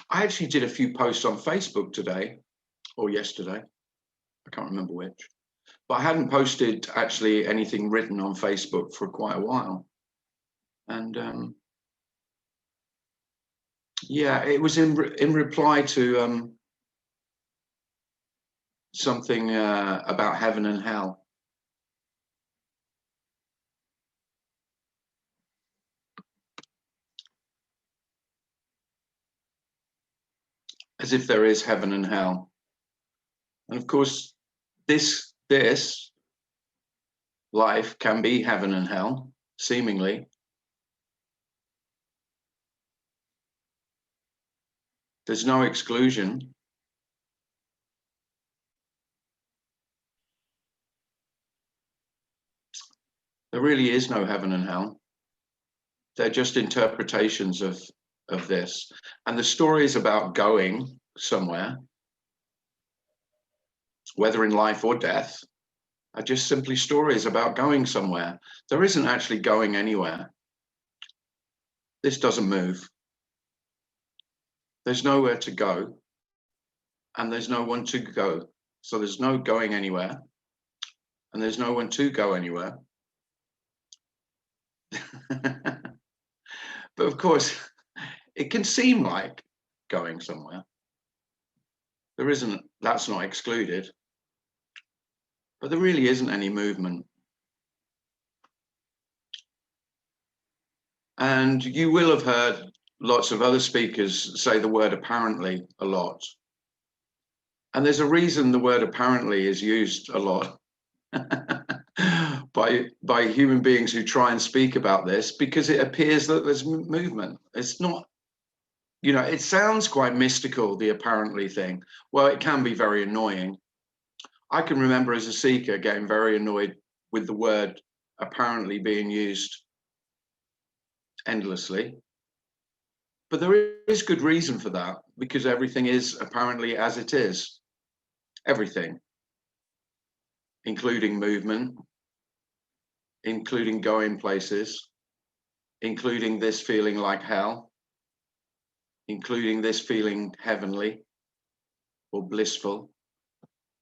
I actually did a few posts on Facebook today or yesterday. I can't remember which, but I hadn't posted actually anything written on Facebook for quite a while. And yeah, it was in reply to something about heaven and hell. As if there is heaven and hell. And of course, this life can be heaven and hell, seemingly. There's no exclusion. There really is no heaven and hell. They're just interpretations of this. And the stories about going somewhere, whether in life or death, are just simply stories about going somewhere. There isn't actually going anywhere. This doesn't move. There's nowhere to go, and there's no one to go. So there's no going anywhere, and there's no one to go anywhere. But of course, it can seem like going somewhere. There isn't, that's not excluded. But there really isn't any movement. And you will have heard lots of other speakers say the word apparently a lot. And there's a reason the word apparently is used a lot by human beings who try and speak about this, because it appears that there's movement. It's not, you know, it sounds quite mystical, the apparently thing. Well, it can be very annoying. I can remember as a seeker getting very annoyed with the word apparently being used endlessly. But there is good reason for that, because everything is apparently as it is. Everything, including movement, including going places, including this feeling like hell, including this feeling heavenly or blissful,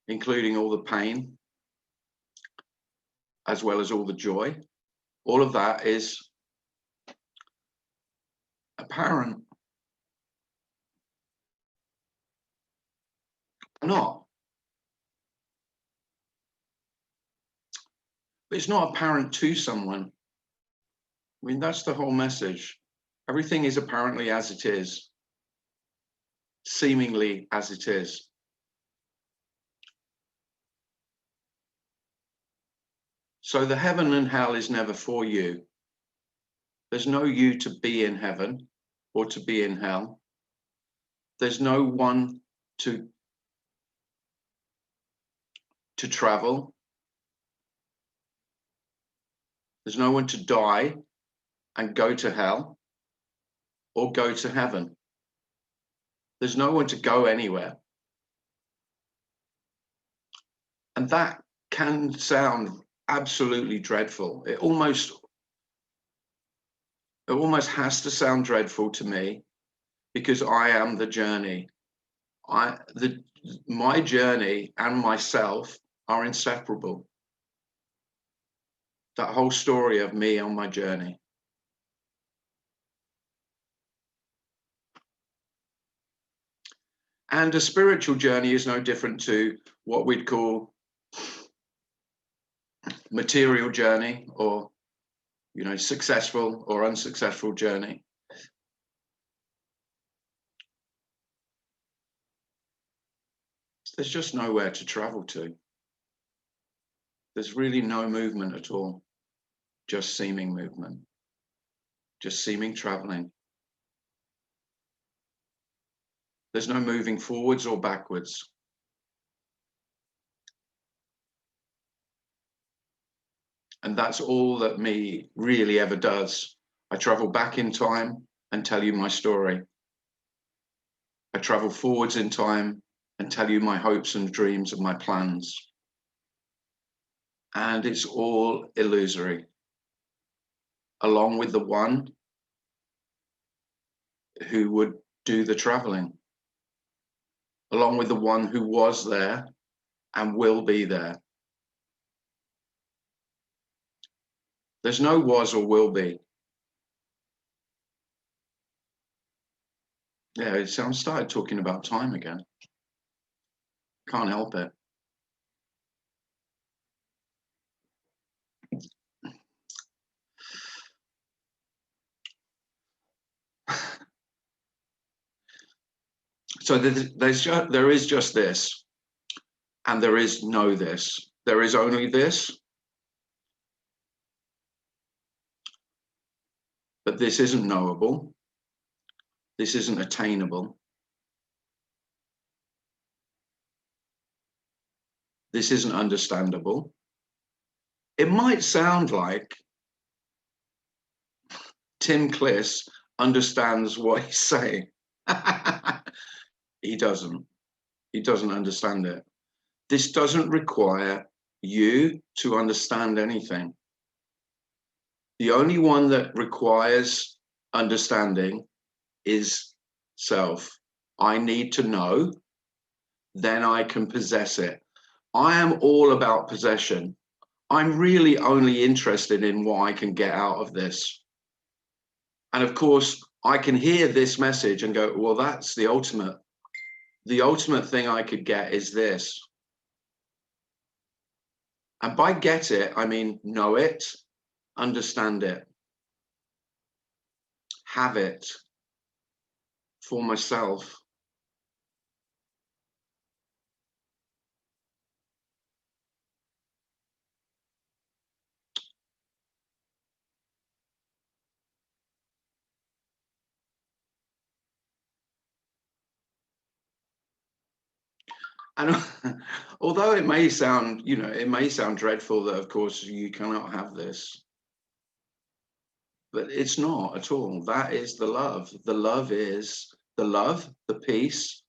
including all the pain, as well as all the joy. All of that is apparent. Not. But it's not apparent to someone. I mean, that's the whole message. Everything is apparently as it is, seemingly as it is. So the heaven and hell is never for you. There's no you to be in heaven or to be in hell. There's no one to travel. There's no one to die and go to hell or go to heaven. There's no one to go anywhere. And that can sound absolutely dreadful. It almost has to sound dreadful to me, because I am the journey. My journey and myself are inseparable. That whole story of me on my journey. And a spiritual journey is no different to what we'd call material journey, or, you know, successful or unsuccessful journey. There's just nowhere to travel to. There's really no movement at all, just seeming movement, just seeming traveling. There's no moving forwards or backwards. And that's all that me really ever does. I travel back in time and tell you my story. I travel forwards in time and tell you my hopes and dreams and my plans. and it's all illusory, along with the one who would do the traveling, along with the one who was there and will be there. There's no was or will be. Yeah, so I started talking about time again. Can't help it. So there is just this, and there is no this. There is only this, but this isn't knowable. This isn't attainable. This isn't understandable. It might sound like Tim Cliss understands what he's saying. He doesn't. He doesn't understand it. This doesn't require you to understand anything. The only one that requires understanding is self. I need to know, then I can possess it. I am all about possession. I'm really only interested in what I can get out of this. And of course, I can hear this message and go, well, that's the ultimate. The ultimate thing I could get is this. And by get it, I mean know it, understand it, have it for myself. And although it may sound, it may sound dreadful that, of course, you cannot have this, but it's not at all. That is the love. The love is the love, the peace.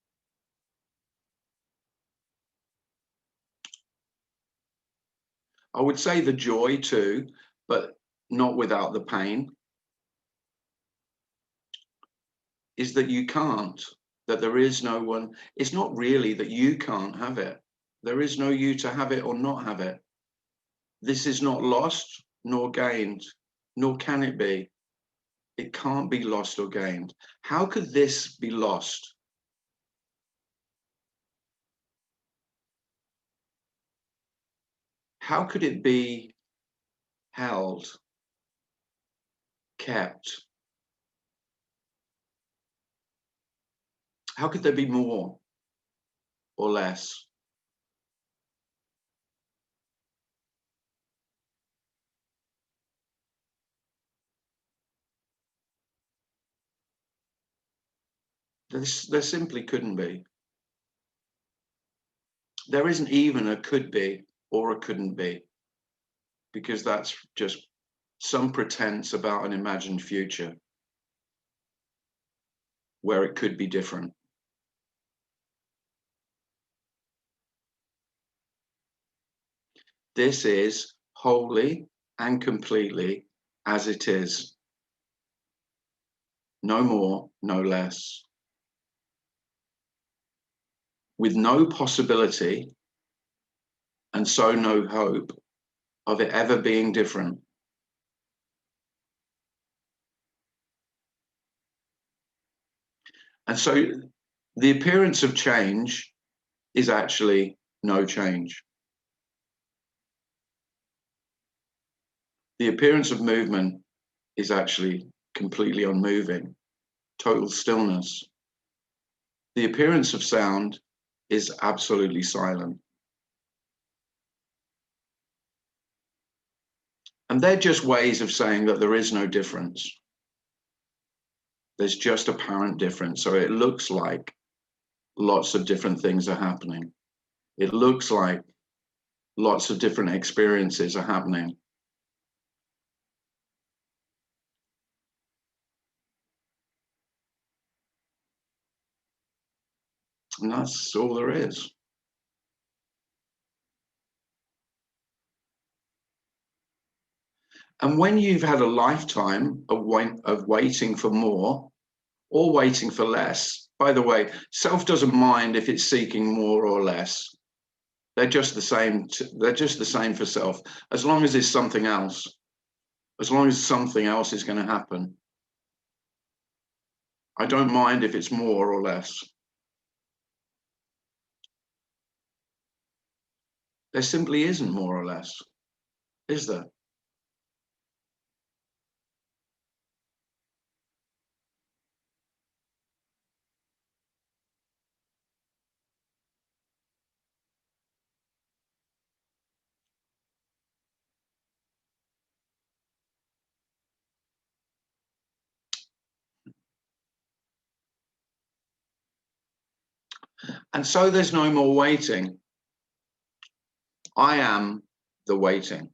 I would say the joy too, but not without the pain, is that you can't, that there is no one. It's not really that you can't have it. There is no you to have it or not have it. This is not lost nor gained, nor can it be. It can't be lost or gained. How could this be lost? How could it be held, kept? How could there be more or less? There simply couldn't be. There isn't even a could be or a couldn't be, because that's just some pretense about an imagined future where it could be different. This is wholly and completely as it is. No more, no less. With no possibility, and so no hope of it ever being different. And so the appearance of change is actually no change. The appearance of movement is actually completely unmoving, total stillness. The appearance of sound is absolutely silent. And they're just ways of saying that there is no difference. There's just apparent difference. So it looks like lots of different things are happening. It looks like lots of different experiences are happening. And that's all there is. And when you've had a lifetime of waiting for more or waiting for less, by the way, self doesn't mind if it's seeking more or less. They're just the same. They're just the same for self, as long as it's something else, as long as something else is going to happen. I don't mind if it's more or less. There simply isn't more or less, is there? And so there's no more waiting. I am the waiting.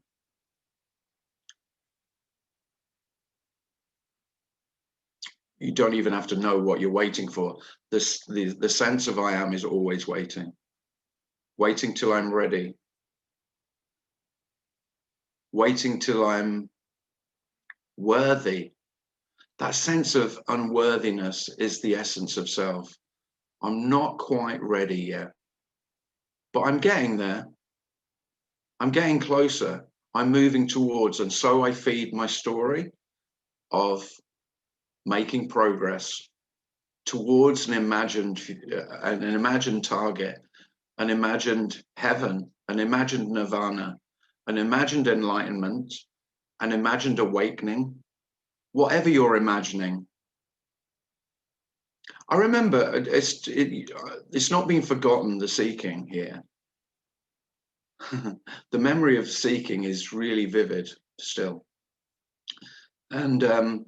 You don't even have to know what you're waiting for. The sense of I am is always waiting. Waiting till I'm ready. Waiting till I'm worthy. That sense of unworthiness is the essence of self. I'm not quite ready yet, but I'm getting there. I'm getting closer. I'm moving towards, and so I feed my story of making progress towards an imagined target, an imagined heaven, an imagined nirvana, an imagined enlightenment, an imagined awakening, whatever you're imagining. I remember it's not being forgotten, the seeking here. The memory of seeking is really vivid still. And the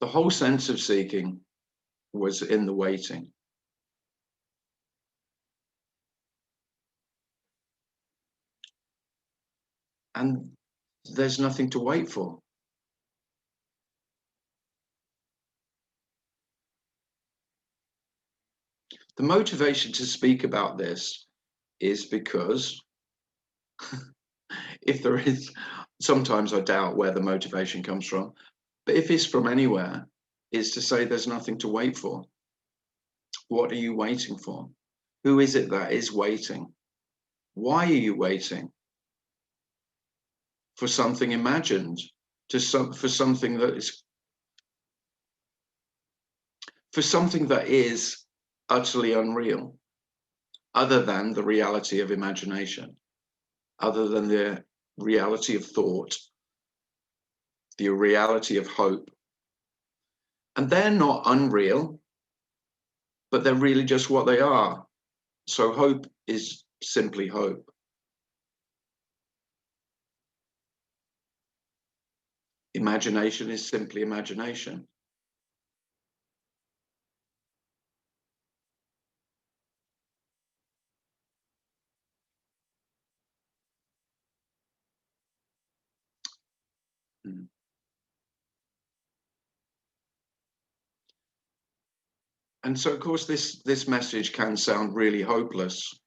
whole sense of seeking was in the waiting. And there's nothing to wait for. The motivation to speak about this is because if there is, sometimes I doubt where the motivation comes from, but if it's from anywhere, is to say there's nothing to wait for. What are you waiting for? Who is it that is waiting? Why are you waiting? For something imagined, for something that is utterly unreal, other than the reality of imagination, other than the reality of thought, the reality of hope. And they're not unreal, but they're really just what they are. So hope is simply hope. Imagination is simply imagination. Mm. And so, of course, this message can sound really hopeless.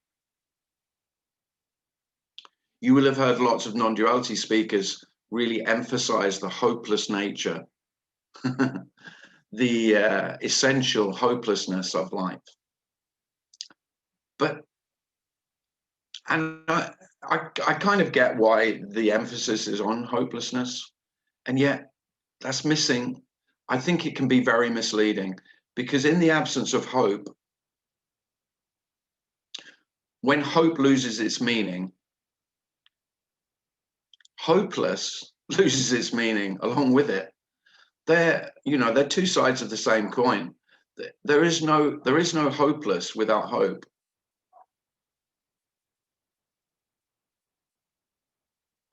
You will have heard lots of non-duality speakers really emphasize the hopeless nature, the essential hopelessness of life. But, and I kind of get why the emphasis is on hopelessness, and yet that's missing. I think it can be very misleading, because in the absence of hope, when hope loses its meaning, hopeless loses its meaning along with it. They're two sides of the same coin. There is no hopeless without hope.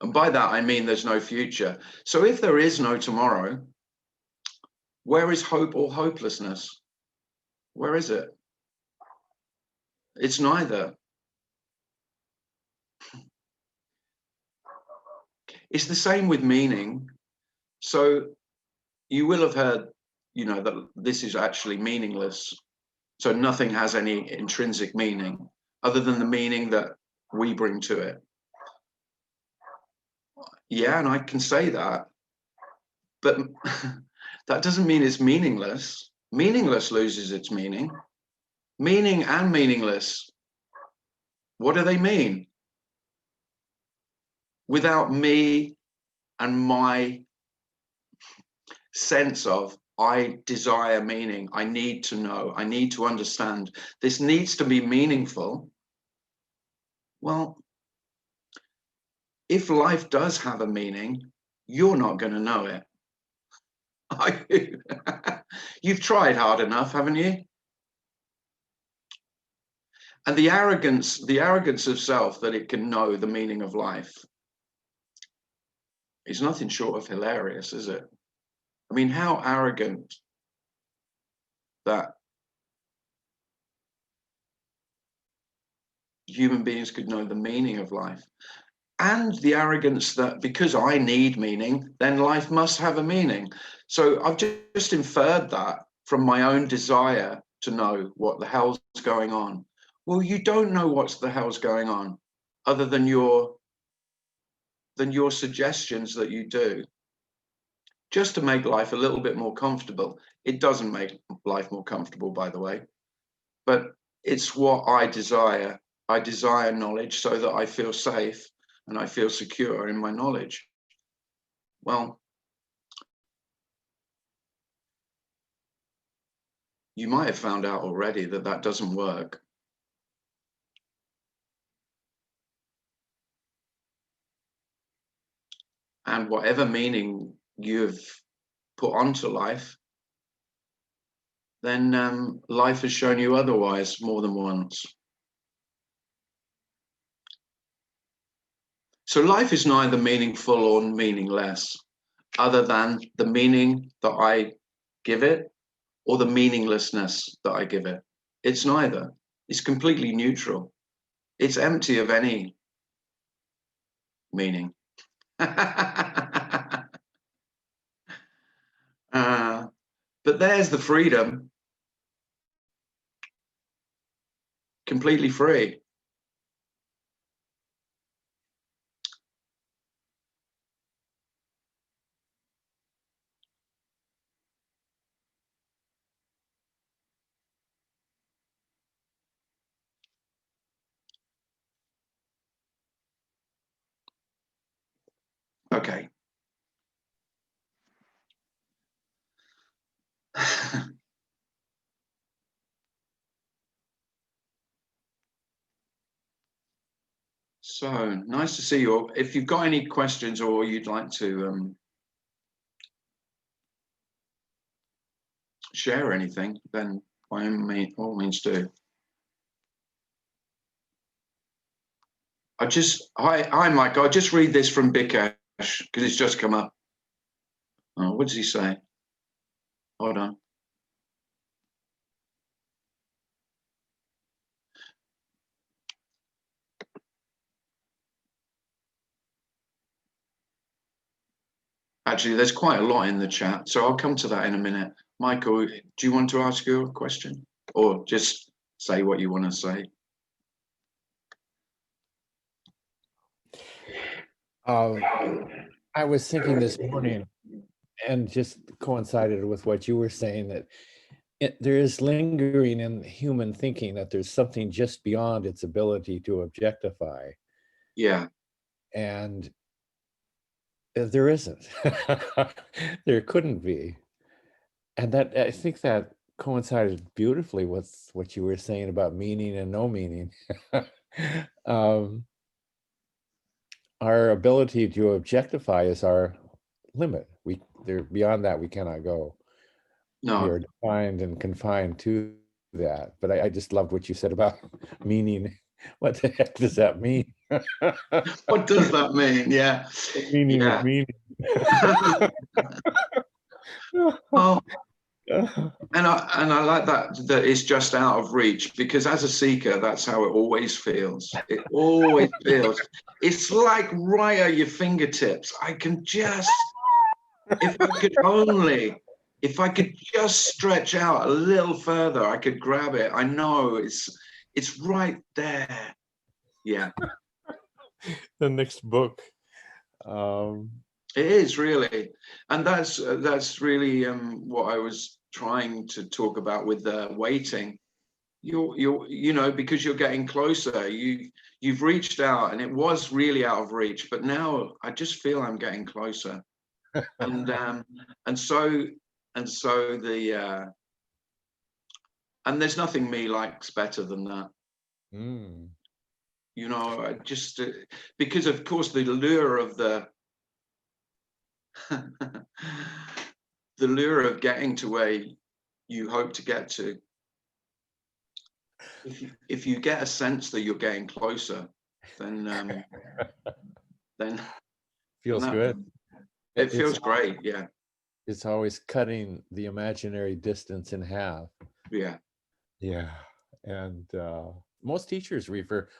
And by that, I mean there's no future. So if there is no tomorrow, where is hope or hopelessness? Where is it? It's neither. It's the same with meaning. So you will have heard, that this is actually meaningless. So nothing has any intrinsic meaning other than the meaning that we bring to it. Yeah, and I can say that, but that doesn't mean it's meaningless. Meaningless loses its meaning. Meaning and meaningless, what do they mean? Without me and my sense of, I desire meaning, I need to know, I need to understand, this needs to be meaningful. Well, if life does have a meaning, you're not going to know it. Are you? You've tried hard enough, haven't you? And the arrogance of self that it can know the meaning of life is nothing short of hilarious, is it? I mean, how arrogant that human beings could know the meaning of life. And the arrogance that because I need meaning, then life must have a meaning. So I've just inferred that from my own desire to know what the hell's going on. Well, you don't know what's the hell's going on other than your suggestions that you do just to make life a little bit more comfortable. It doesn't make life more comfortable, by the way, but it's what I desire. I desire knowledge so that I feel safe and I feel secure in my knowledge. Well, you might have found out already that that doesn't work. And whatever meaning you've put onto life, then life has shown you otherwise more than once. So life is neither meaningful or meaningless, other than the meaning that I give it or the meaninglessness that I give it. It's neither. It's completely neutral. It's empty of any meaning. But there's the freedom, completely free. Okay. So nice to see you. If you've got any questions or you'd like to share anything, then by all means do. Hi, Mike. I'll just read this from Bikash because it's just come up. Oh, what does he say? Hold on. Actually, there's quite a lot in the chat, so I'll come to that in a minute. Michael, do you want to ask your question or just say what you want to say? I was thinking this morning, and just coincided with what you were saying, that there is lingering in human thinking that there's something just beyond its ability to objectify. Yeah. And there isn't. There couldn't be. And that, I think that coincided beautifully with what you were saying about meaning and no meaning. Our ability to objectify is our limit. Beyond that, we cannot go. No. We are defined and confined to that. But I just loved what you said about meaning. What the heck does that mean? What does that mean? Yeah. The meaning of meaning. Oh, and I like that it's just out of reach, because as a seeker, that's how it always feels. It always feels. It's like right at your fingertips. I can just, if I could just stretch out a little further, I could grab it. I know it's right there. Yeah. The next book It is really, and that's really what I was trying to talk about with waiting. You know, because you're getting closer. You've reached out, and it was really out of reach, but now I just feel I'm getting closer, and so the and there's nothing me likes better than that. You know, I just because of course the lure of the the lure of getting to where you hope to get to, if you get a sense that you're getting closer, then Feels good. It feels great. Yeah. It's always cutting the imaginary distance in half. Yeah. Yeah. And most teachers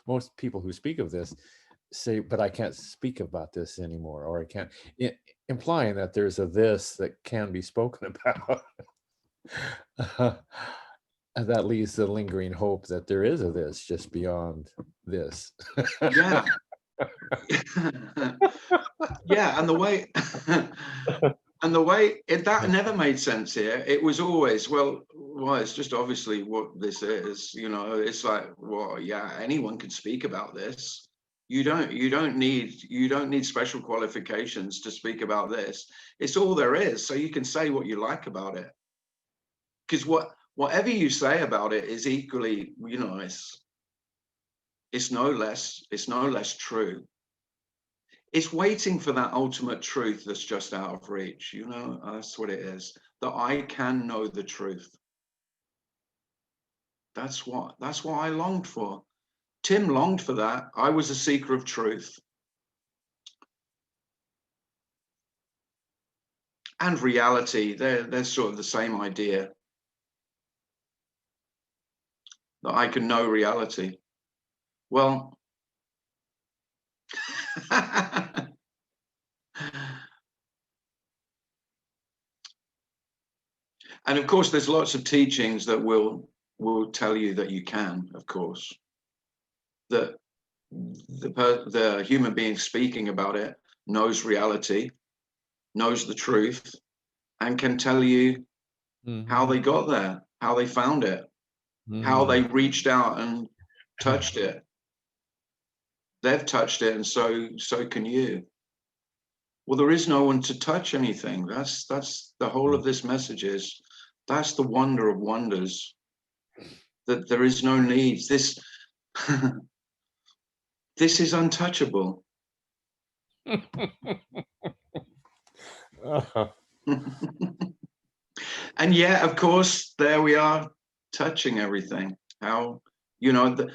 most people who speak of this say, but I can't speak about this anymore, or I can't, implying that there's a this that can be spoken about. And that leaves the lingering hope that there is a this just beyond this. Yeah. Yeah, and the way that never made sense here. It was always, well, it's just obviously what this is, you know. It's like, well, yeah, anyone can speak about this. You don't need special qualifications to speak about this. It's all there is, so you can say what you like about it, because whatever you say about it is equally, you know, it's no less true. It's waiting for that ultimate truth that's just out of reach. You know, that's what it is. That I can know the truth. That's what I longed for. Tim longed for that. I was a seeker of truth. And reality, they're sort of the same idea. That I can know reality. Well, and of course, there's lots of teachings that will tell you that you can, of course. That the human being speaking about it knows reality, knows the truth, and can tell you how they got there, how they found it, how they reached out and touched it. They've touched it, and so can you. Well, there is no one to touch anything. That's the whole of this message is. That's the wonder of wonders. That there is no needs. This this is untouchable. And yet, of course, there we are touching everything. How, you know, the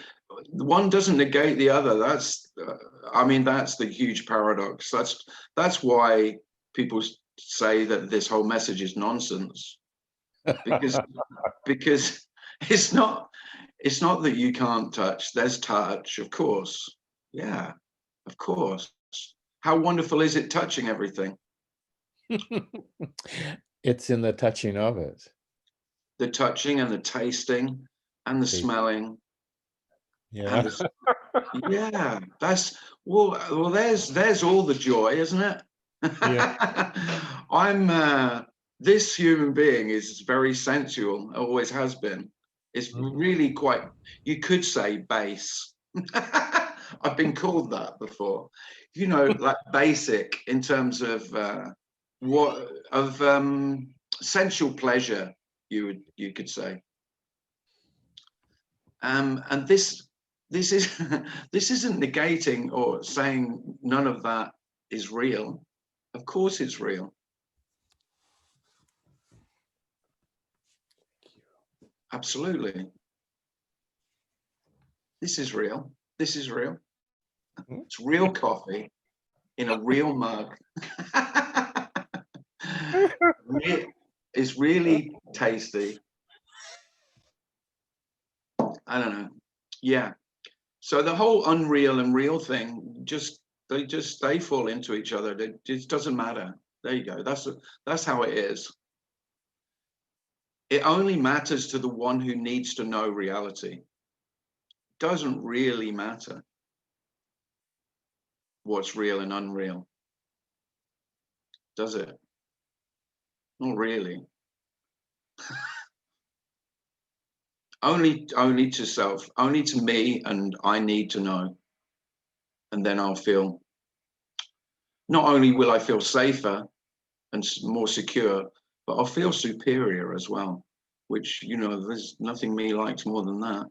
one doesn't negate the other. That's I mean, that's the huge paradox. That's why people say that this whole message is nonsense, because it's not that you can't touch. There's touch, of course. Yeah, of course. How wonderful is it touching everything? It's in the touching of it. The touching and the tasting and the smelling. Yeah. Yeah, that's well there's all the joy, isn't it? Yeah. I'm this human being is very sensual, always has been. It's really quite, you could say, base. I've been called that before, you know, like basic in terms of sensual pleasure, you could say. And this is this isn't negating or saying none of that is real. Of course it's real. Absolutely. This is real. This is real. It's real coffee in a real mug. It's really tasty. I don't know. Yeah. So the whole unreal and real thing, they fall into each other. It just doesn't matter. There you go. That's how it is. It only matters to the one who needs to know reality. It doesn't really matter what's real and unreal. does it? Not really. only to self, only to me, and I need to know. And then I'll feel, not only will I feel safer and more secure, but I'll feel superior as well, which, you know, there's nothing me likes more than that.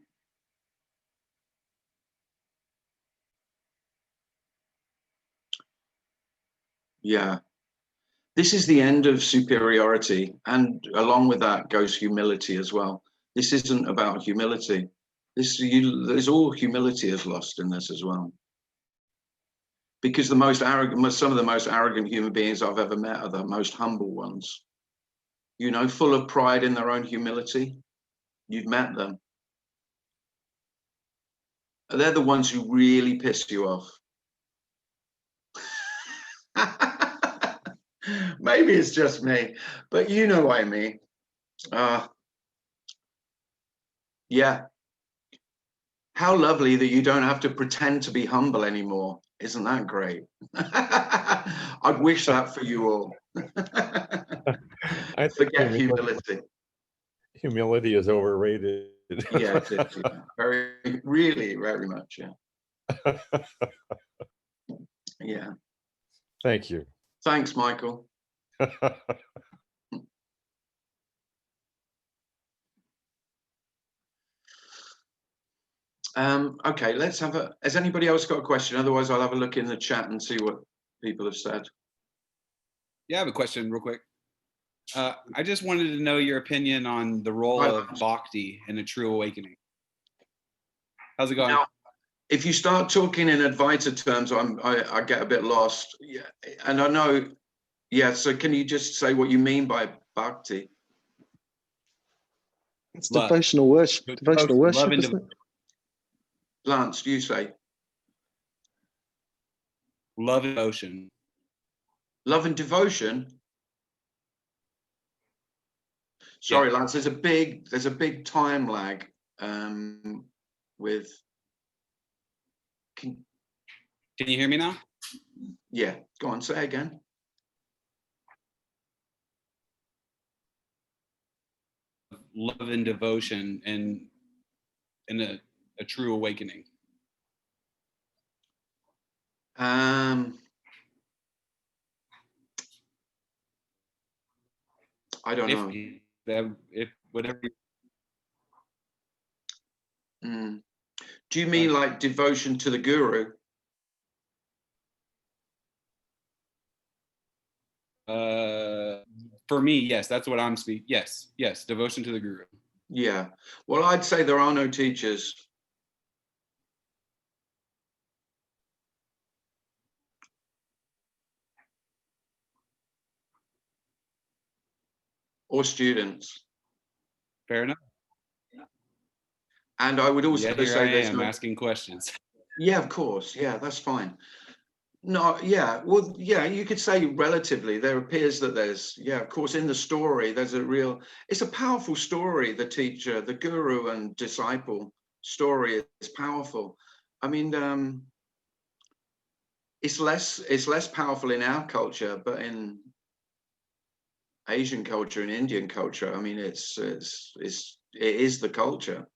Yeah. This is the end of superiority, and along with that goes humility as well. This isn't about humility. There's all humility is lost in this as well. Because the most arrogant, some of the most arrogant human beings I've ever met are the most humble ones. You know, full of pride in their own humility. You've met them. They're the ones who really piss you off. Maybe it's just me, but you know what I mean. Yeah. How lovely that you don't have to pretend to be humble anymore. Isn't that great? I'd wish that for you all. I think Forget humility. humility is overrated. Yeah, it is. Yeah. Very, really, very much. Yeah. Yeah. Thank you. Thanks, Michael. Okay, let's have a, has anybody else got a question? Otherwise, I'll have a look in the chat and see what people have said. Yeah, I have a question real quick. I just wanted to know your opinion on the role of bhakti in a true awakening. How's it going? Now, if you start talking in Advaita terms, I get a bit lost. Yeah, and I know, yeah, so can you just say what you mean by bhakti? It's Love. devotional worship. Devotional worship, Love and isn't it? Lance, you say? Love and devotion. Love and devotion? Sorry, Yeah. Lance, there's a big time lag with, Can you hear me now? yeah, go on, say again. Love and devotion in a true awakening. I don't know. If whatever. Do you mean like devotion to the guru? For me, yes, that's what I'm speaking. Yes, devotion to the guru. Yeah. Well, I'd say there are no teachers. Or students. Fair enough. And I would also Yet here say I there's am no, asking questions. yeah, of course. Yeah, that's fine. No, yeah, well, yeah, you could say relatively, there appears that there's, yeah, of course, in the story, there's a real, it's a powerful story, the teacher, the guru and disciple story is powerful. I mean, it's less powerful in our culture, but in Asian culture and Indian culture, I mean, it is the culture.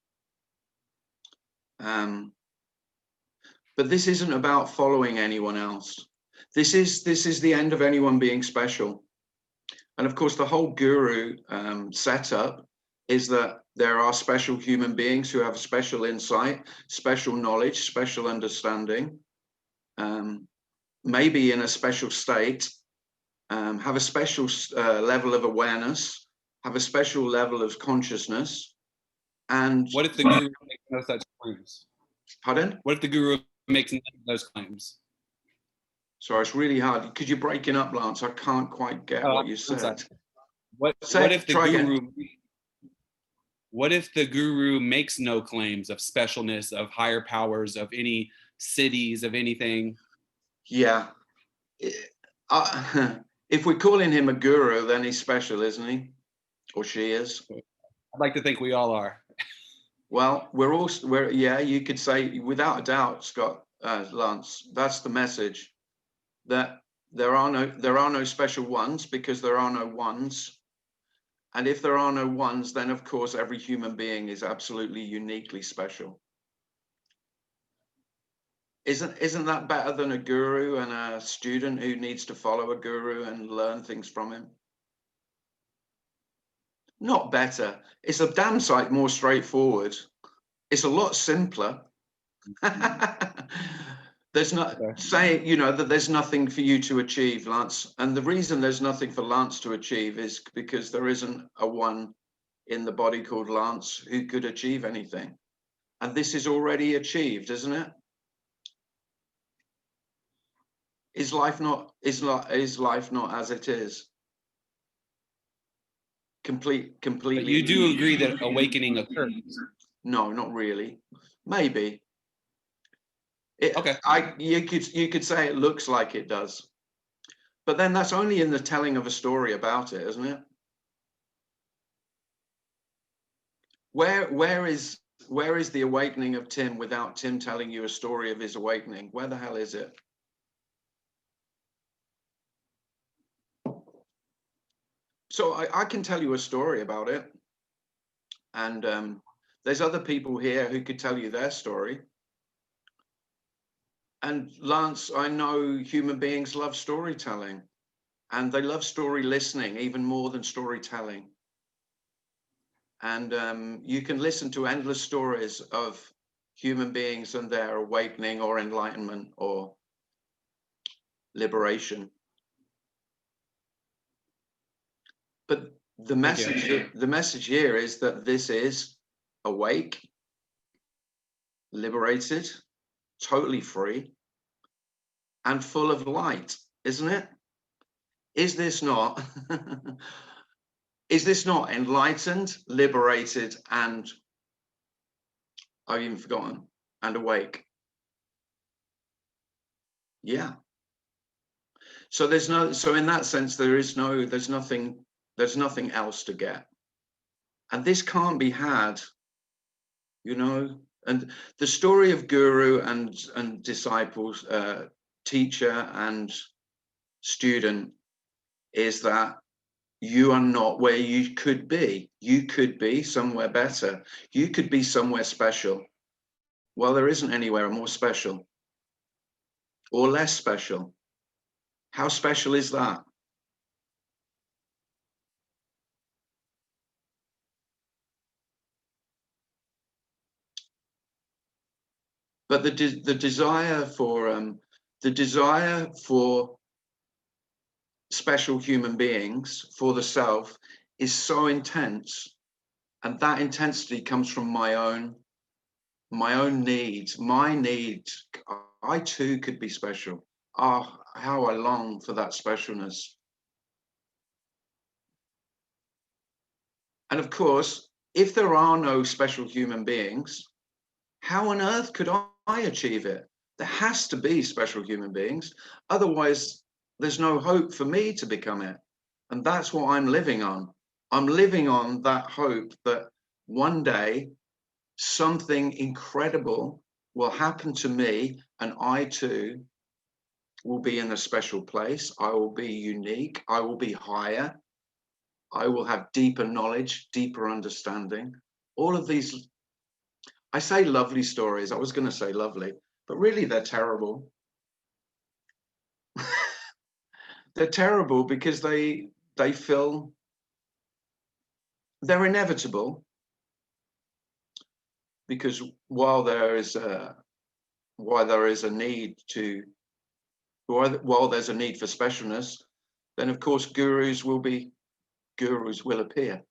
But this isn't about following anyone else. This is the end of anyone being special. And of course, the whole guru setup is that there are special human beings who have special insight, special knowledge, special understanding, maybe in a special state, have a special level of awareness, have a special level of consciousness. And what if the guru makes no such claims? Pardon? What if the guru makes none of those claims? Sorry, it's really hard because you're breaking up, Lance. I can't quite get what you said. What if the guru makes no claims of specialness, of higher powers, of any cities, of anything? Yeah. If we're calling him a guru, then he's special, isn't he? Or she is. I'd like to think we all are. Well, yeah, you could say without a doubt, Scott, Lance, that's the message, that there are no special ones, because there are no ones. And if there are no ones, then of course every human being is absolutely uniquely special. Isn't that better than a guru and a student who needs to follow a guru and learn things from him? Not better. It's a damn sight more straightforward. It's a lot simpler. There's not saying, you know, that there's nothing for you to achieve, Lance. And the reason there's nothing for Lance to achieve is because there isn't a one in the body called Lance who could achieve anything. And this is already achieved, isn't it? Is life not as it is? Completely. But you do agree that awakening occurs? No, not really. Maybe. Okay. You could say it looks like it does, but then that's only in the telling of a story about it, isn't it? Where is the awakening of Tim without Tim telling you a story of his awakening? Where the hell is it? So I can tell you a story about it, and there's other people here who could tell you their story. And Lance, I know human beings love storytelling, and they love story listening even more than storytelling. And you can listen to endless stories of human beings and their awakening or enlightenment or liberation. But the message here is that this is awake, liberated, totally free, and full of light, isn't it? Is this not is this not enlightened, liberated, and I've even forgotten, and awake? Yeah. So in that sense, there's nothing else to get. And this can't be had, you know. And the story of guru and disciples, teacher and student, is that you are not where you could be. You could be somewhere better. You could be somewhere special. Well, there isn't anywhere more special or less special. How special is that? But the desire for special human beings, for the self, is so intense, and that intensity comes from my own needs. My needs. I too could be special. Oh, how I long for that specialness. And of course, if there are no special human beings, how on earth could I achieve it? There has to be special human beings. Otherwise, there's no hope for me to become it. And that's what I'm living on. I'm living on that hope that one day something incredible will happen to me, and I too will be in a special place. I will be unique. I will be higher. I will have deeper knowledge, deeper understanding. All of these, I say lovely stories. I was going to say lovely, but really they're terrible. They're terrible because they're inevitable. Because while there's a need for specialness, then of course gurus will appear.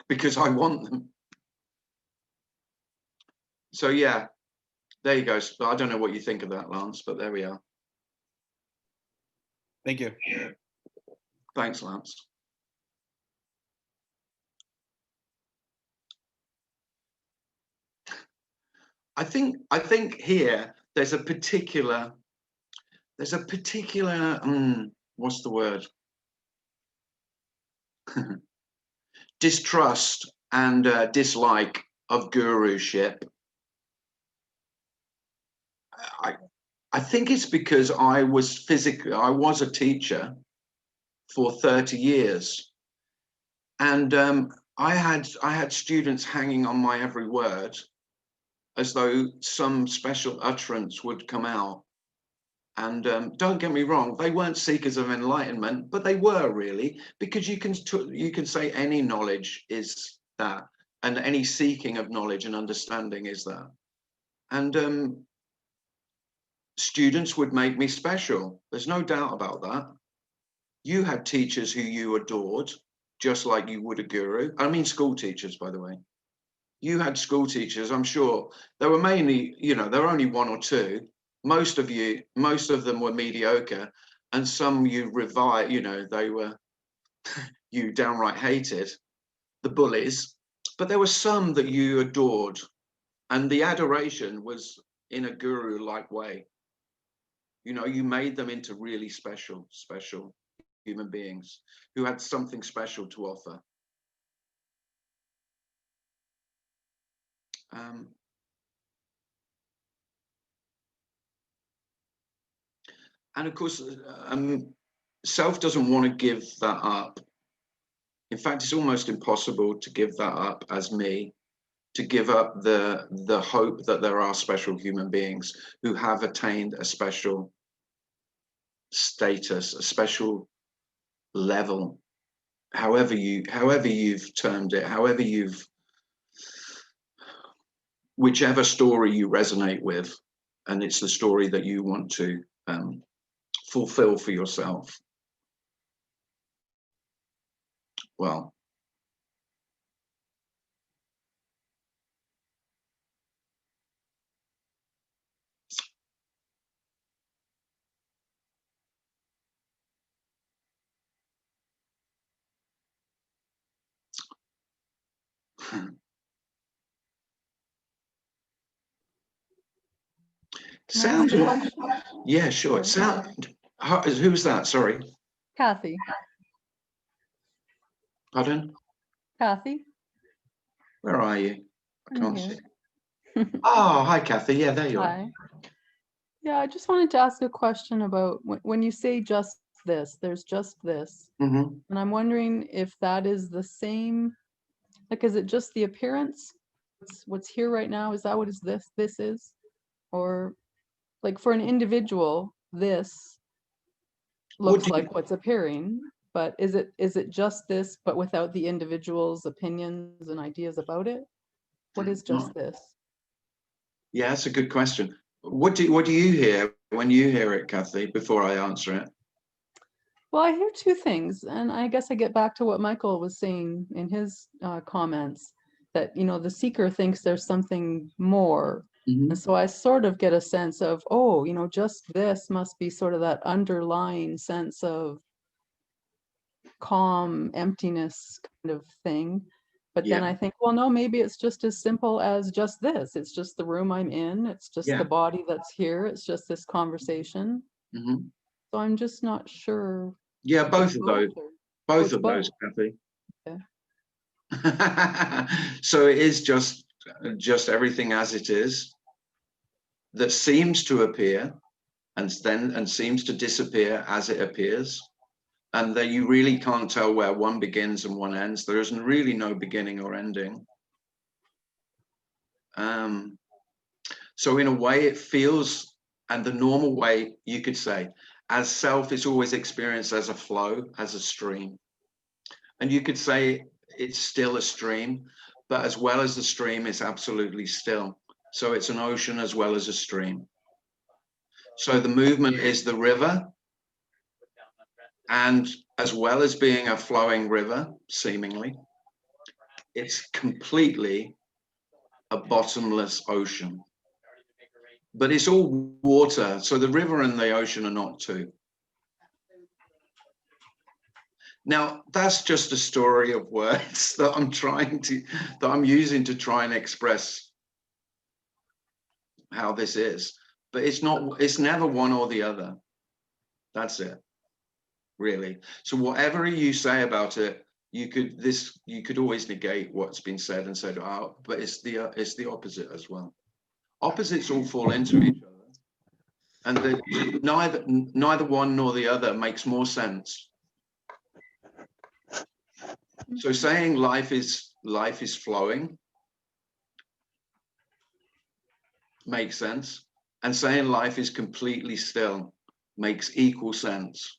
Because I want them. So yeah, there you go. I don't know what you think of that, Lance, but there we are. Thank you. Thanks, Lance. I think here there's a particular what's the word? Distrust and dislike of guruship. I think it's because I was a teacher for 30 years. And I had students hanging on my every word as though some special utterance would come out. And don't get me wrong, they weren't seekers of enlightenment, but they were really, because you can say any knowledge is that, and any seeking of knowledge and understanding is that. And students would make me special. There's no doubt about that. You had teachers who you adored, just like you would a guru. I mean, school teachers, by the way. You had school teachers, I'm sure. There were mainly, there were only one or two. Most of them were mediocre, and some you revile, they were, you downright hated, the bullies. But there were some that you adored, and the adoration was in a guru-like way. You made them into really special human beings who had something special to offer. And of course, self doesn't want to give that up. In fact, it's almost impossible to give that up as me, to give up the hope that there are special human beings who have attained a special status, a special level, however you've termed it, whichever story you resonate with, and it's the story that you want to fulfill for yourself. Well, sounds, yeah, sure. Who's that? Sorry. Kathy. Pardon? Kathy. Where are you? I can't here. see. Oh, hi, Kathy. Yeah, there you are. Hi. Yeah, I just wanted to ask a question about when you say just this, there's just this. Mm-hmm. And I'm wondering if that is the same, like, is it just the appearance? What's here right now? Is that what this is? Or like for an individual, this looks like what's appearing, but is it just this, but without the individual's opinions and ideas about it? What is just this? Yeah, that's a good question. What do you hear when you hear it, Kathy, before I answer it? Well, I hear two things, and I guess I get back to what Michael was saying in his comments, that, the seeker thinks there's something more. Mm-hmm. And so I sort of get a sense of, oh, just this must be sort of that underlying sense of calm, emptiness kind of thing. But then I think, well, no, maybe it's just as simple as just this. It's just the room I'm in. It's just the body that's here. It's just this conversation. Mm-hmm. So I'm just not sure. Yeah, both of those. Both of those, Kathy. Okay. So it is just everything as it is, that seems to appear and seems to disappear as it appears, and that you really can't tell where one begins and one ends. There isn't really no beginning or ending. So in a way it feels, and the normal way you could say, as self is always experienced as a flow, as a stream. And you could say it's still a stream, but as well as the stream, it's absolutely still. So it's an ocean as well as a stream. So the movement is the river, and as well as being a flowing river, seemingly, it's completely a bottomless ocean. But it's all water, so the river and the ocean are not two. Now, that's just a story of words that I'm using to try and express how this is. But it's never one or the other. That's it, really. So whatever you say about it, you could always negate what's been said and said, oh, but it's the opposite as well. Opposites all fall into each other, and neither one nor the other makes more sense. So saying life is flowing makes sense, and saying life is completely still makes equal sense.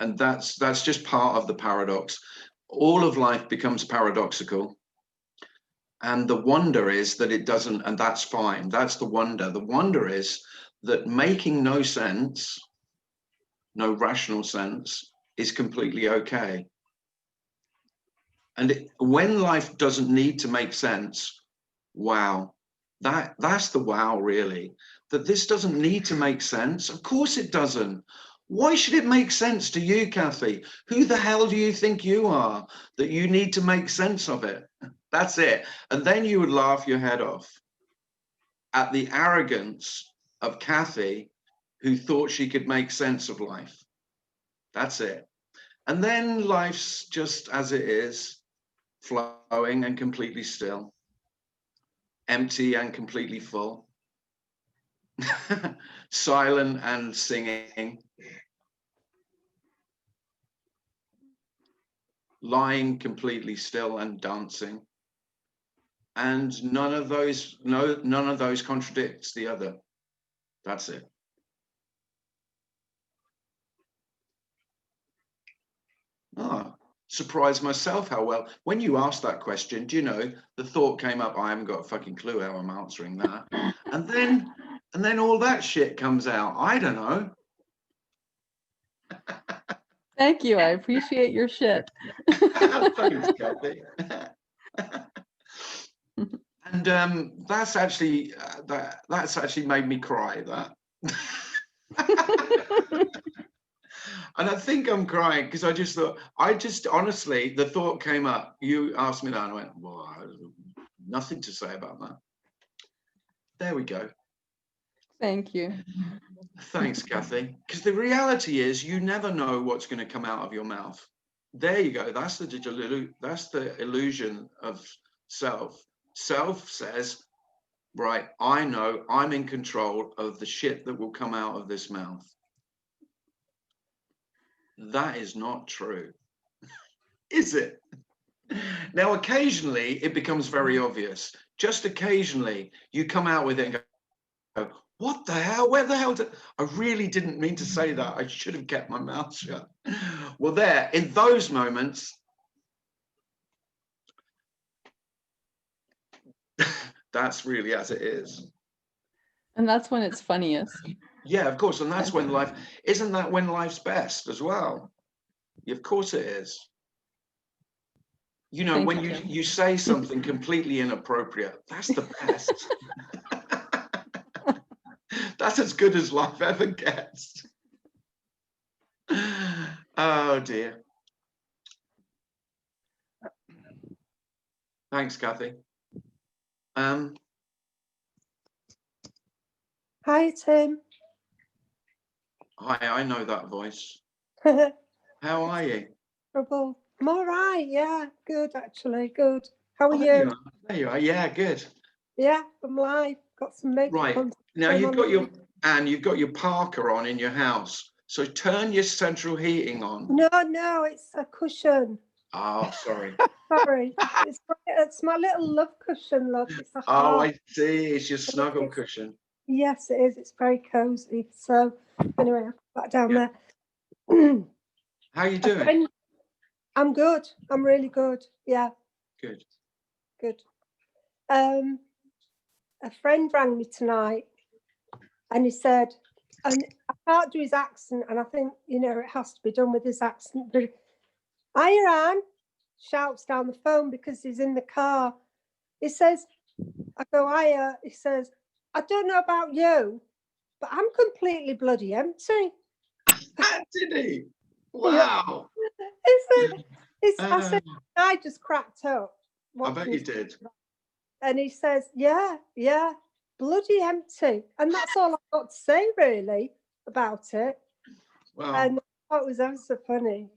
And that's just part of the paradox. All of life becomes paradoxical. And the wonder is that it doesn't, and that's fine. That's the wonder. The wonder is that making no sense, no rational sense, is completely okay. And when life doesn't need to make sense, wow, that's the wow, really. That this doesn't need to make sense. Of course it doesn't. Why should it make sense to you, Kathy? Who the hell do you think you are that you need to make sense of it? That's it. And then you would laugh your head off at the arrogance of Kathy, who thought she could make sense of life. That's it. And then life's just as it is, flowing and completely still, empty and completely full, silent and singing, lying completely still and dancing. And none of those contradicts the other. That's it. Ah, surprised myself how well. When you asked that question, do you know, the thought came up, I haven't got a fucking clue how I'm answering that. And then all that shit comes out. I don't know. Thank you. I appreciate your shit. Thanks, Kathy. And that's actually made me cry. That. And I think I'm crying because I just honestly, the thought came up. You asked me that, and I went, well, I have nothing to say about that. There we go. Thank you. Thanks, Kathy. Because the reality is, you never know what's going to come out of your mouth. There you go. That's the illusion of self. Self says, right, I know I'm in control of the shit that will come out of this mouth. That is not true, is it? Now, occasionally it becomes very obvious. Just occasionally you come out with it and go, what the hell? Where the hell did I really didn't mean to say that? I should have kept my mouth shut. Well, there, in those moments, that's really as it is. And that's when it's funniest. Yeah, of course. And that's when isn't that when life's best as well? Of course it is. You know, when you say something completely inappropriate, that's the best. That's as good as life ever gets. Oh dear. Thanks, Kathy. Hi, Tim. Hi, I know that voice. Trouble. How are you? I'm all right. Yeah, good actually. Good. How are you? There you are. Yeah, good. Yeah, I'm live. Got some makeup Right. on. Now you've got your Parker on in your house. So turn your central heating on. No, it's a cushion. Oh, sorry. Sorry. It's my little love cushion, look. It's a Oh, heart. I see. It's your snuggle cushion. Yes, it is. It's very cozy. So anyway, I'll put that down there. How are you doing? I'm good. I'm really good. Yeah. Good. Good. A friend rang me tonight and he said, and I can't do his accent, and I think, you know, it has to be done with his accent, but hiya, Anne, shouts down the phone because he's in the car. He says, I go, hiya. He says, I don't know about you, but I'm completely bloody empty. Did he? Wow. I said, I just cracked up. I bet you did. And he says, yeah, bloody empty. And that's all I've got to say, really, about it. Wow. And I thought it was ever so funny.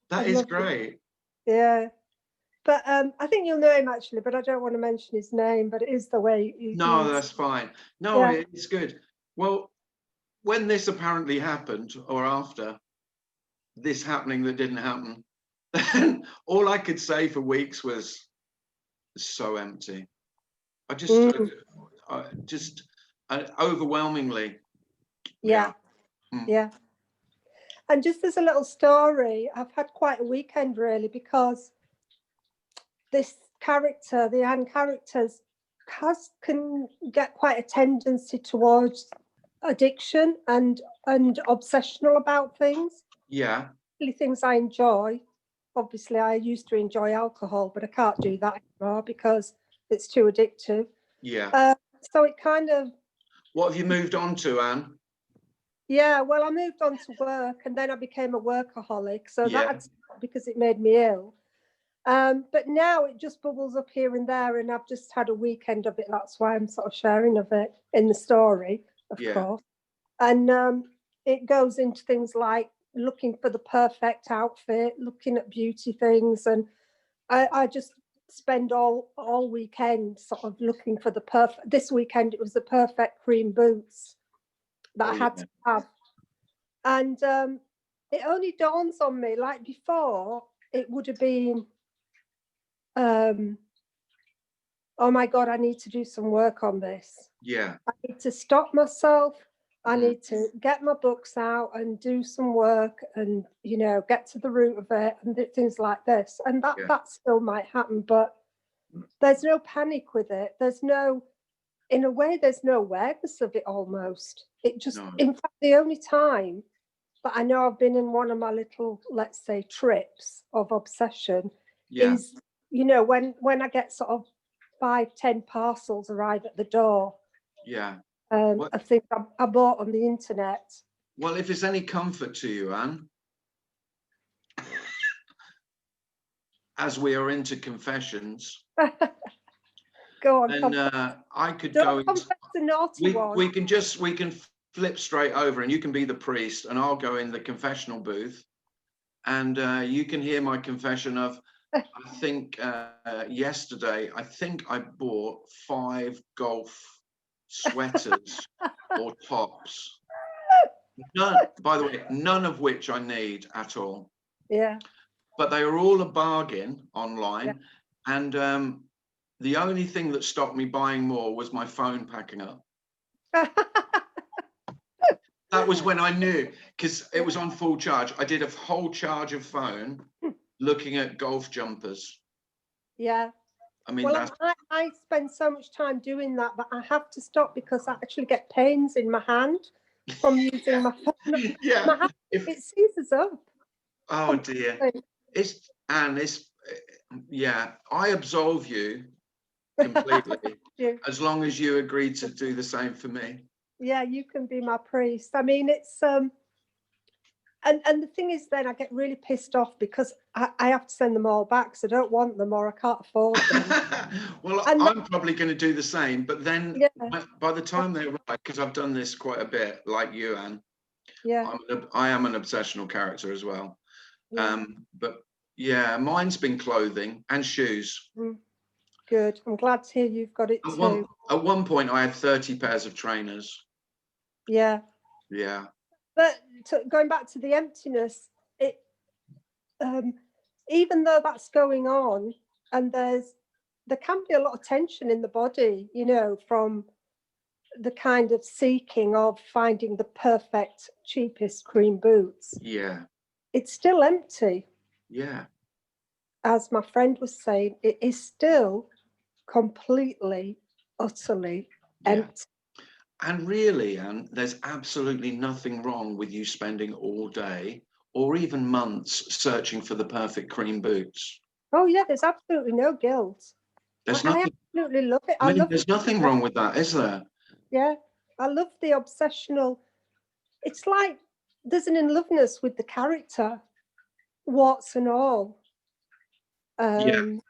That is great. Yeah. But I think you'll know him actually, but I don't want to mention his name, but it is the way he No, is. that's fine. No, Yeah. it's good. Well, when this apparently happened, or after this happening that didn't happen, then all I could say for weeks was so empty. I just overwhelmingly. Yeah. Mm. Yeah. And just as a little story, I've had quite a weekend really, because this character, the Anne characters, can get quite a tendency towards addiction and obsessional about things. Yeah. Really things I enjoy. Obviously, I used to enjoy alcohol, but I can't do that anymore because it's too addictive. Yeah. So it kind of. What have you moved on to, Anne? Yeah, well, I moved on to work, and then I became a workaholic. So Yeah. that's because it made me ill. But now it just bubbles up here and there, and I've just had a weekend of it. That's why I'm sort of sharing of it in the story, of course. And it goes into things like looking for the perfect outfit, looking at beauty things, and I just spend all weekend sort of looking for the perfect. This weekend it was the perfect cream boots that I had to have, and it only dawns on me, like before, it would have been. Oh my God, I need to do some work on this. Yeah. I need to stop myself. I need to get my books out and do some work and, you know, get to the root of it and things like this. And that still might happen, but there's no panic with it. There's no, in a way, there's no awareness of it almost. It just, in fact, the only time that I know I've been in one of my little, let's say, trips of obsession is, you know, when I get sort of 5-10 parcels arrive at the door. Yeah. I think I bought on the internet. Well, if it's any comfort to you, Anne, as we are into confessions, Go on. then I could Don't go. confess the naughty one. We can flip straight over, and you can be the priest, and I'll go in the confessional booth, and you can hear my confession of. I think yesterday, I think I bought 5 golf sweaters or tops. None, by the way, none of which I need at all. Yeah. But they were all a bargain online. And the only thing that stopped me buying more was my phone packing up. That was when I knew, because it was on full charge. I did a whole charge of phone looking at golf jumpers. Yeah. I mean, well, I spend so much time doing that, but I have to stop because I actually get pains in my hand from using my phone. Yeah. My hand, it seizes up. Oh dear. I absolve you completely as long as you agree to do the same for me. Yeah, you can be my priest. I mean, it's and the thing is, then I get really pissed off because I have to send them all back, so I don't want them or I can't afford them. Well, I'm probably going to do the same, but then by the time they arrive, because I've done this quite a bit, like you, Anne. Yeah. I am an obsessional character as well. But yeah, mine's been clothing and shoes. Good. I'm glad to hear you've got it too. At one point, I had 30 pairs of trainers. Yeah. Yeah. But going back to the emptiness, it even though that's going on, and there can be a lot of tension in the body, you know, from the kind of seeking of finding the perfect, cheapest cream boots. Yeah. It's still empty. Yeah. As my friend was saying, it is still completely, utterly empty. And really, Anne, there's absolutely nothing wrong with you spending all day or even months searching for the perfect cream boots. Oh yeah, there's absolutely no guilt. There's I absolutely love it. I mean, there's nothing wrong with that, is there? Yeah, I love the obsessional. It's like there's an in-loveness with the character, warts and all. You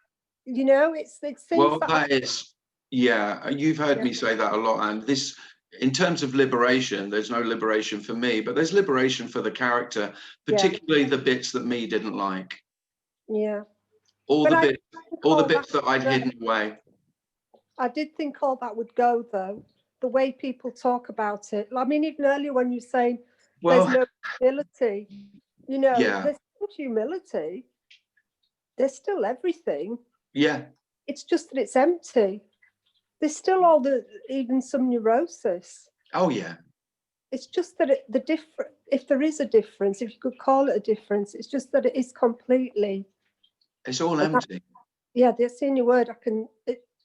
know, it's things. Well, that is, you've heard me say that a lot, and this, in terms of liberation, there's no liberation for me, but there's liberation for the character, particularly the bits that me didn't like. Yeah. all But the I bits, think all the all bits that that I'd would hidden away. I did think all that would go though, the way people talk about it. I mean, even earlier when you're saying Well, there's no humility, you know, yeah, there's still humility. There's still everything. yeah, It's just that it's empty. There's still all the, even some neurosis. oh yeah, It's just that the different, if there is a difference, if you could call it a difference, it's just that it is completely, it's all and that- empty. yeah, that's the only word I can,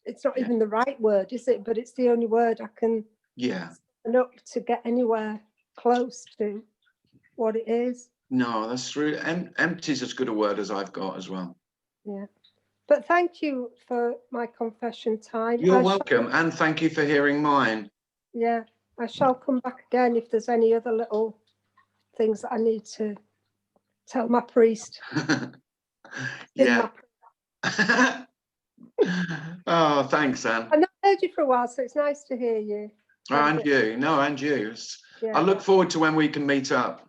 it's not Yeah. even the right word, is it? But it's the only word I can Yeah, up to get anywhere close to what it is. no, that's really, empty is as good a word as I've got as well. Yeah. But thank you for my confession time. You're I welcome, and thank you for hearing mine. yeah, I shall come back again if there's any other little things that I need to tell my priest. Yeah. Oh, thanks, Anne. I've not heard you for a while, so it's nice to hear you. And you, no, and you. Yeah. I look forward to when we can meet up.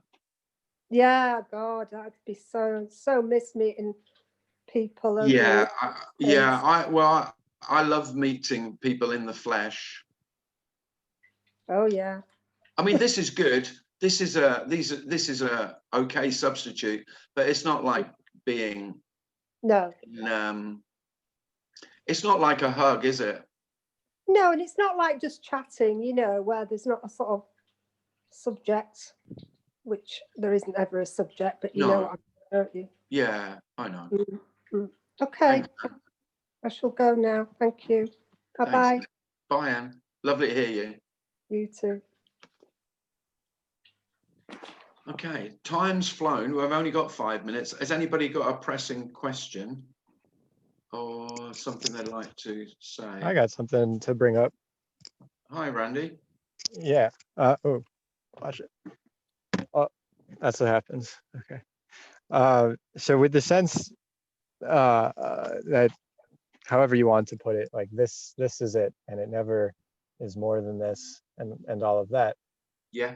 Yeah, God, I'd be so miss meeting people. Over Yeah, the well, I love meeting people in the flesh. Oh yeah. I mean, this is good. This is a okay substitute, but it's not like being. No. It's not like a hug, is it? No, and it's not like just chatting, you know, where there's not a sort of subject, which there isn't ever a subject, but you know No. what I mean, don't you? Yeah, I know. Okay, Thanks. I shall go now. Thank you. Bye bye. Thanks. Bye, Anne. Lovely to hear you. You too. Okay, time's flown. We've only got 5 minutes. Has anybody got a pressing question or something they'd like to say? I got something to bring up. Hi, Randy. Yeah. Oh, watch it. Oh, that's what happens. Okay. So with the sense that, however you want to put it, like this is it, and it never is more than this, and all of that. Yeah.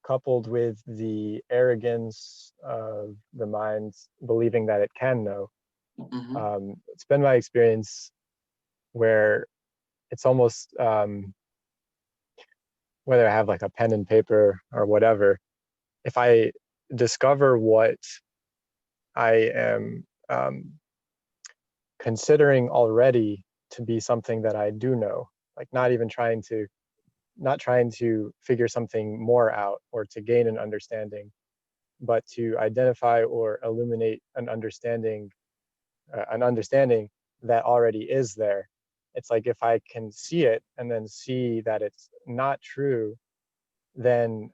Coupled with the arrogance of the mind believing that it can know. Mhm. It's been my experience where it's almost whether I have like a pen and paper or whatever, if I discover what I am considering already to be something that I do know, like not trying to figure something more out or to gain an understanding, but to identify or illuminate an understanding that already is there. It's like if I can see it and then see that it's not true, then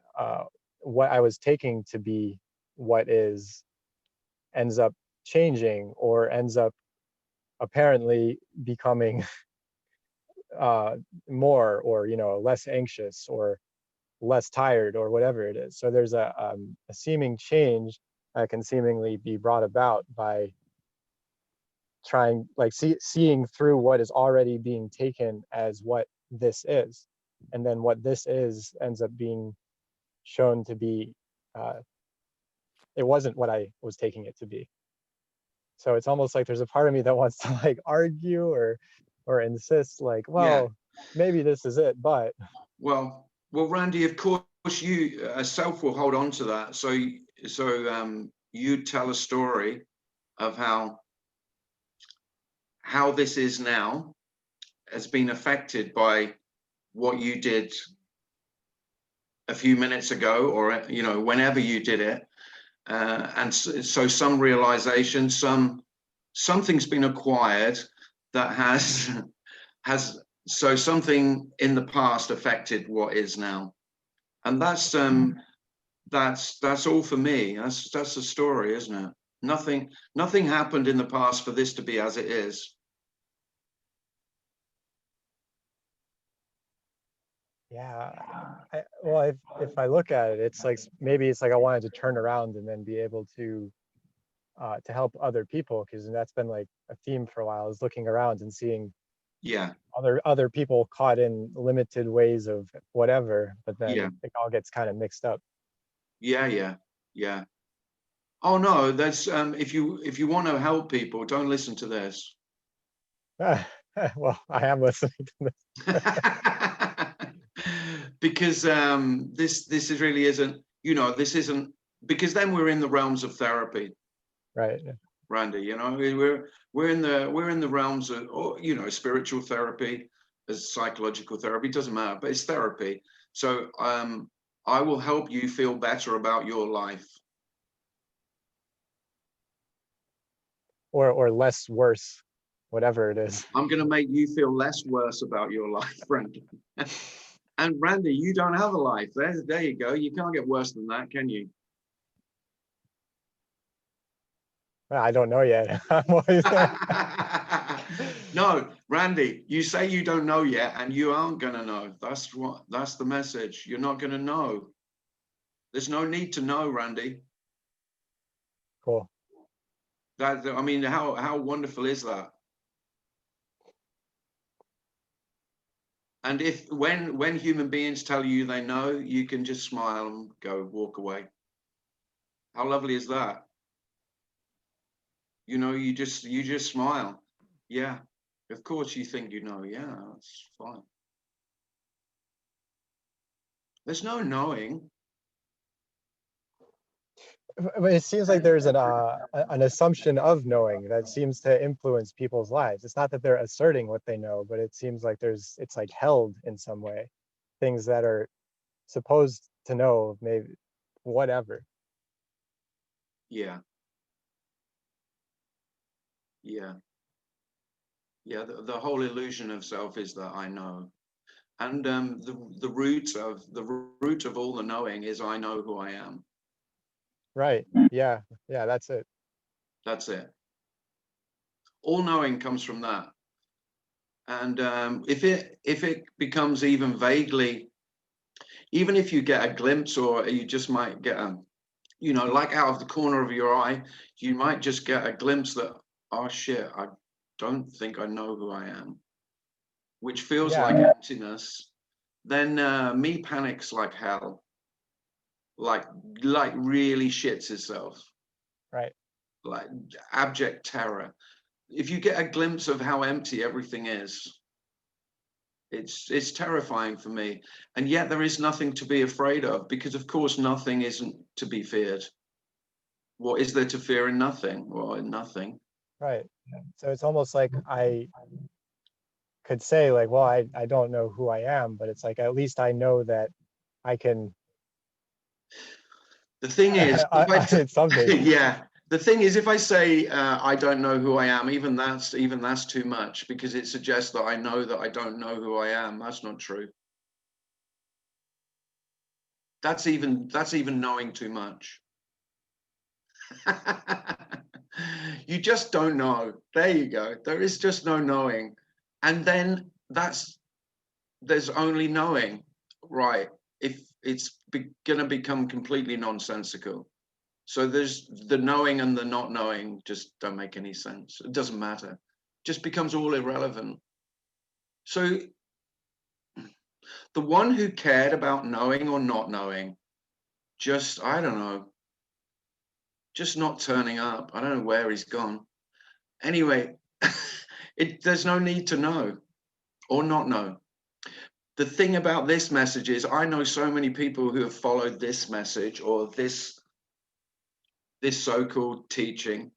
what I was taking to be what is ends up changing or ends up apparently becoming more, or less anxious or less tired or whatever it is. So there's a seeming change that can seemingly be brought about by trying, like, seeing through what is already being taken as what this is, and then what this is ends up being shown to be it wasn't what I was taking it to be. So it's almost like there's a part of me that wants to like argue or insist, like, well, maybe this is it, but well, Randy, of course, you self will hold on to that. So you tell a story of how this is now has been affected by what you did a few minutes ago, or whenever you did it, and so some realization, something's been acquired that has so something in the past affected what is now, and that's all for me. That's the story, isn't it? Nothing happened in the past for this to be as it is. yeah, well, if I look at it, it's like maybe it's like I wanted to turn around and then be able to help other people, because that's been like a theme for a while, is looking around and seeing other people caught in limited ways of whatever, but then it all gets kind of mixed up. Yeah. Oh no, that's if you want to help people, don't listen to this. Well, I am listening to this. Because this is really isn't, you know, this isn't, because then we're in the realms of therapy, Right. Randy. You know, we're in the realms of, or, you know, spiritual therapy, as psychological therapy, doesn't matter, but it's therapy. So I will help you feel better about your life. Or less worse, whatever it is. I'm going to make you feel less worse about your life, Randy. And Randy, you don't have a life. There you go. You can't get worse than that, can you? I don't know yet. I'm always No, Randy, you say you don't know yet, and you aren't going to know. That's the message. You're not going to know. There's no need to know, Randy. Cool. I mean, how wonderful is that? And when human beings tell you they know, you can just smile and go walk away. How lovely is that? You know, you just smile. Yeah, of course you think you know. Yeah, that's fine. There's no knowing. But it seems like there's an assumption of knowing that seems to influence people's lives. It's not that they're asserting what they know, but it seems like it's like held in some way. Things that are supposed to know, maybe whatever. Yeah. Yeah. Yeah. The whole illusion of self is that I know. And the root of all the knowing is I know who I am. Right. Yeah. Yeah, that's it. That's it. All knowing comes from that. And if it becomes even vaguely, even if you get a glimpse, or you just might get a, you know, like out of the corner of your eye, you might just get a glimpse that, oh shit, I don't think I know who I am, which feels Yeah. like emptiness. Then me panics like hell, like really shits itself, Right. like abject terror. If you get a glimpse of how empty everything is, it's terrifying for me. And yet there is nothing to be afraid of, because of course nothing isn't to be feared. What is there to fear in nothing? Well, in nothing. Right. So it's almost like I could say like, well, I don't know who I am, but it's like at least I know that I can The thing is, it's something. yeah. The thing is, if I say I don't know who I am, even that's too much, because it suggests that I know that I don't know who I am. That's not true. That's even knowing too much. You just don't know. There you go. There is just no knowing. And then there's only knowing, right? If it's going to become completely nonsensical. So there's the knowing and the not knowing just don't make any sense. It doesn't matter. It just becomes all irrelevant. So the one who cared about knowing or not knowing, just, I don't know, just not turning up. I don't know where he's gone. Anyway, there's no need to know or not know. The thing about this message is I know so many people who have followed this message, or this so-called teaching,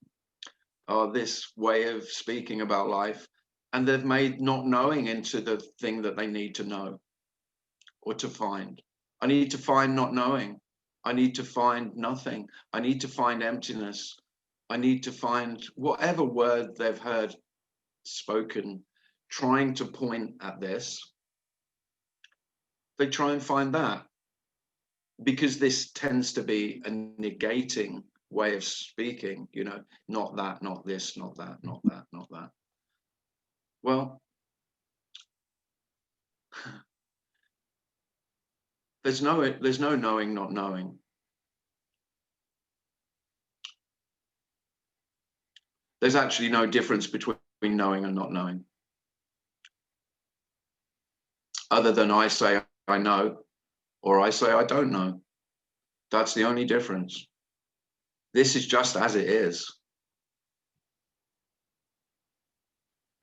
or this way of speaking about life, and they've made not knowing into the thing that they need to know or to find. I need to find not knowing. I need to find nothing. I need to find emptiness. I need to find whatever word they've heard spoken trying to point at this. They try and find that, because this tends to be a negating way of speaking, you know, not that, not this, not that, not that, not that. Well, there's no knowing not knowing. There's actually no difference between knowing and not knowing, other than I say I know or I say I don't know. That's the only difference. This is just as it is.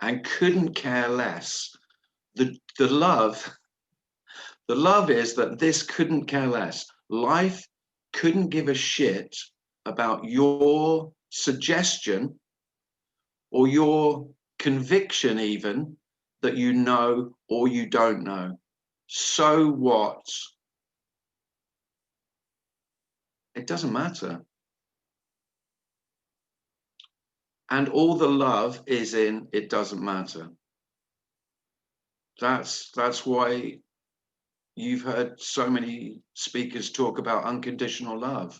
And couldn't care less. The love is that this couldn't care less. Life couldn't give a shit about your suggestion or your conviction even that you know or you don't know. So what? It doesn't matter. And all the love is in it doesn't matter. That's why you've heard so many speakers talk about unconditional love.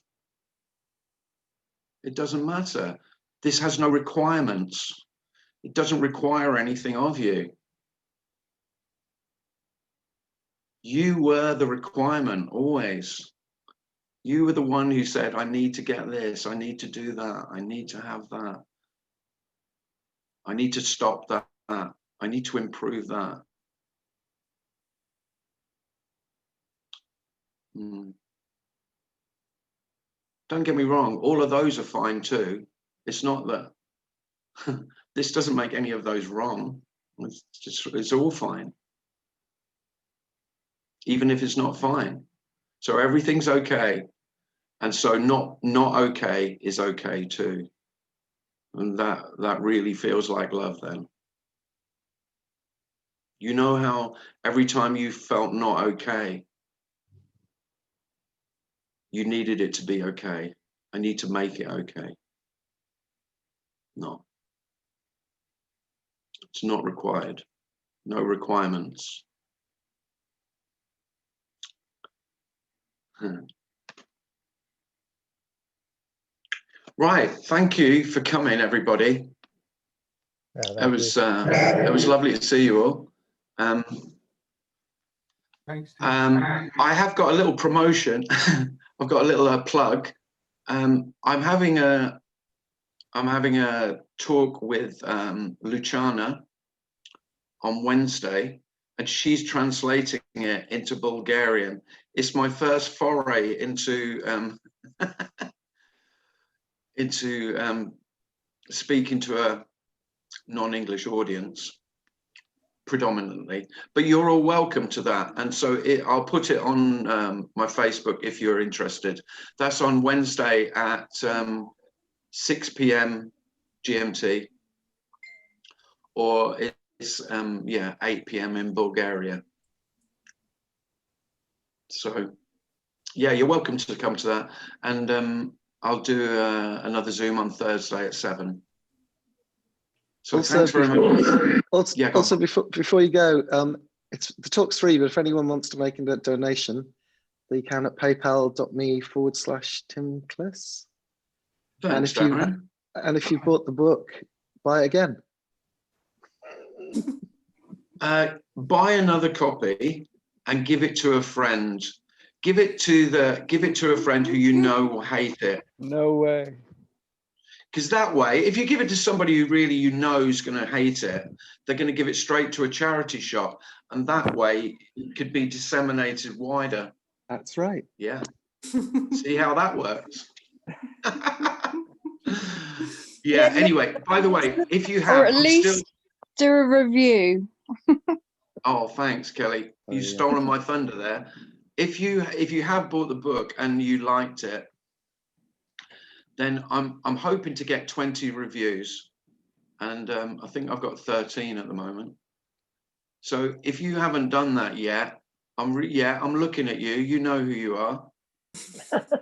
It doesn't matter. This has no requirements. It doesn't require anything of you. You were the requirement always. You were the one who said, I need to get this, I need to do that, I need to have that. I need to stop that. I need to improve that. Don't get me wrong, all of those are fine too. It's not that this doesn't make any of those wrong. It's all fine. Even if it's not fine. So everything's okay. And so not okay is okay too. And that really feels like love then. You know how every time you felt not okay, you needed it to be okay. I need to make it okay. No. It's not required. No requirements. Right. Thank you for coming, everybody. Yeah, It was lovely to see you all. Thanks. I have got a little promotion. I've got a little plug. I'm having a talk with Luciana on Wednesday, and she's translating it into Bulgarian. It's my first foray into speaking to a non-English audience predominantly, but you're all welcome to that. And so I'll put it on my Facebook if you're interested. That's on Wednesday at 6 p.m. GMT, or it's 8 p.m. in Bulgaria. So yeah, you're welcome to come to that. And I'll do another Zoom on Thursday at 7. So Also, thanks very much. Also, before you go, it's the talk's free, but if anyone wants to make a donation, they can at paypal.me/Tim Cliss. Thanks, Darren. And if you bought the book, buy it again. Buy another copy and give it to a friend. Give it to a friend who you know will hate it. No way. Because that way, if you give it to somebody who really you know is going to hate it, they're going to give it straight to a charity shop, and that way it could be disseminated wider. That's right. Yeah. See how that works? Yeah. Anyway, by the way, if you have, or at least do a review. Oh, thanks, Kelly. You've stolen my thunder there. If you have bought the book and you liked it, then I'm hoping to get 20 reviews, and I think I've got 13 at the moment. So if you haven't done that yet, I'm looking at you. You know who you are,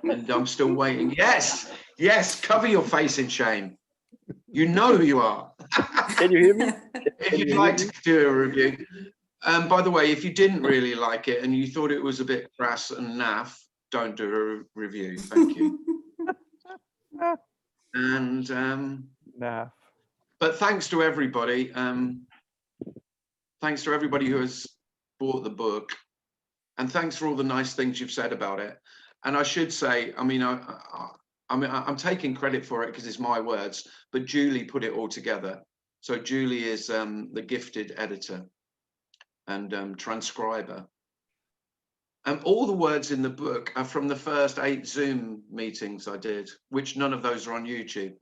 and I'm still waiting. Yes, cover your face in shame. You know who you are. Can you hear me? If you'd like to do a review. By the way, if you didn't really like it and you thought it was a bit crass and naff, don't do a review. Thank you. And Nah. but thanks to everybody. Thanks to everybody who has bought the book, and thanks for all the nice things you've said about it. And I should say, I mean, I'm taking credit for it because it's my words, but Julie put it all together. So Julie is the gifted editor and transcriber. all the words in the book are from the first 8 Zoom meetings I did, which none of those are on YouTube,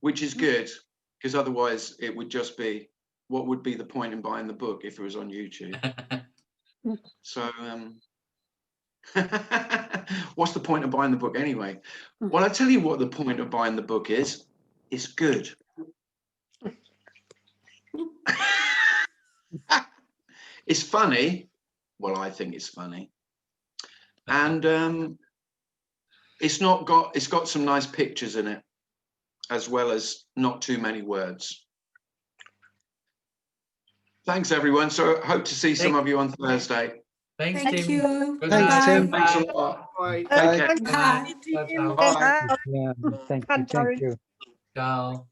which is good, because otherwise it would just be, what would be the point in buying the book if it was on YouTube? So what's the point of buying the book anyway? Well, I tell you what the point of buying the book is. It's good. It's funny. Well, I think it's funny. And it's got some nice pictures in it, as well as not too many words. Thanks, everyone. So hope to see some of you on Thursday. Thanks, Thank Tim. you. Good Thanks, night. Tim. Thanks a lot. Bye. Take care. Thank Bye. you. Ciao, ciao. Bye. Yeah, thank Bye, you. Thank Doris. you. Ciao.